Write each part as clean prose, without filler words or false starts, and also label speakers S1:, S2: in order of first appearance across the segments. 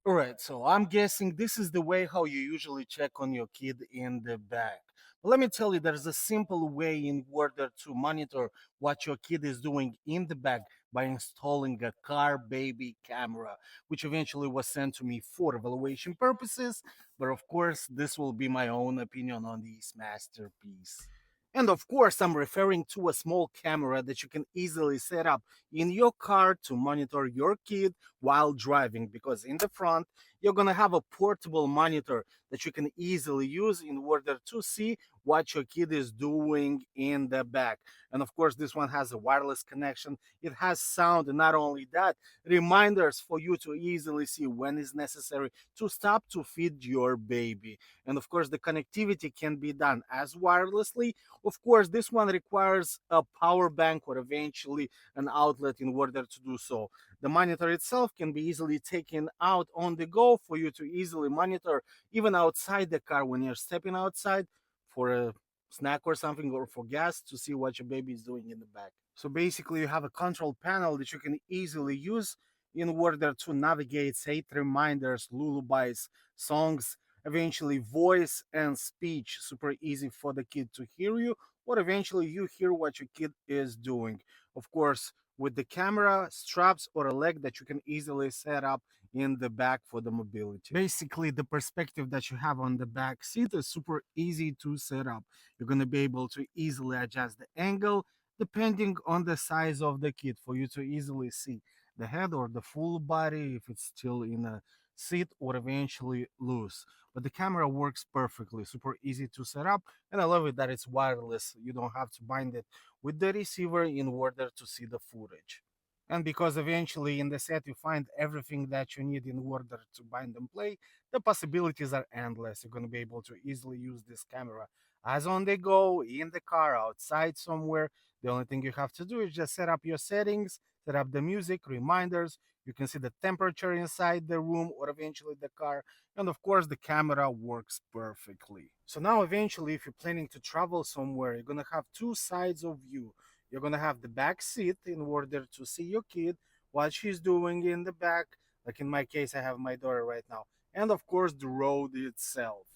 S1: All right, so I'm guessing this is the way how you usually check on your kid in the back. But let me tell you, there's a simple way in order to monitor what your kid is doing in the back by installing a car baby camera, which eventually was sent to me for evaluation purposes. But of course, this will be my own opinion on this masterpiece. And of course, I'm referring to a small camera that you can easily set up in your car to monitor your kid while driving, because in the front you're going to have a portable monitor that you can easily use in order to see what your kid is doing in the back. And of course, this one has a wireless connection, it has sound, and not only that, reminders for you to easily see when is necessary to stop to feed your baby. And of course, the connectivity can be done as wirelessly. Of course, this one requires a power bank or eventually an outlet in order to do so. The monitor itself can be easily taken out on the go for you to easily monitor even outside the car when you're stepping outside for a snack or something, or for gas, to see what your baby is doing in the back. So basically, you have a control panel that you can easily use in order to navigate, set reminders, lullabies, songs, eventually voice and speech, super easy for the kid to hear you, or eventually you hear what your kid is doing. Of course, with the camera, straps, or a leg that you can easily set up in the back for the mobility. Basically, the perspective that you have on the back seat is super easy to set up. You're going to be able to easily adjust the angle depending on the size of the kid for you to easily see the head or the full body if it's still in a seat or eventually loose. But the camera works perfectly, super easy to set up, and I love it that it's wireless. You don't have to bind it with the receiver in order to see the footage. And because eventually in the set you find everything that you need in order to bind and play, the possibilities are endless. You're going to be able to easily use this camera as on the go, in the car, outside somewhere. The only thing you have to do is just set up your settings, set up the music, reminders. You can see the temperature inside the room or eventually the car. And of course, the camera works perfectly. So now, eventually, if you're planning to travel somewhere, you're going to have two sides of view. You're going to have the back seat in order to see your kid, what she's doing in the back. Like in my case, I have my daughter right now. And of course, the road itself.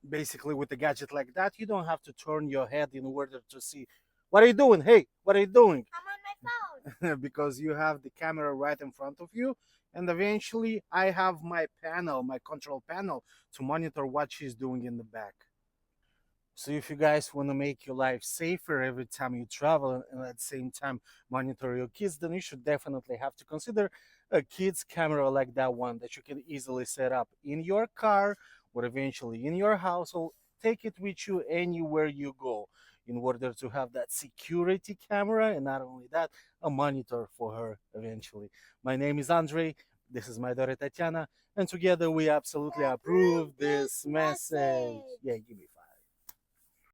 S1: Basically, with a gadget like that, you don't have to turn your head in order to see what are you doing? Hey, what are you doing?
S2: I'm on my phone.
S1: Because you have the camera right in front of you. And eventually, I have my panel, my control panel, to monitor what she's doing in the back. So if you guys want to make your life safer every time you travel and at the same time monitor your kids, then you should definitely have to consider a kids camera like that one that you can easily set up in your car or eventually in your household. Take it with you anywhere you go in order to have that security camera, and not only that, a monitor for her eventually. My name is Andre. This is my daughter Tatiana, and together we absolutely approve
S2: Approve
S1: this
S2: this
S1: message.
S2: message.
S1: Yeah, give me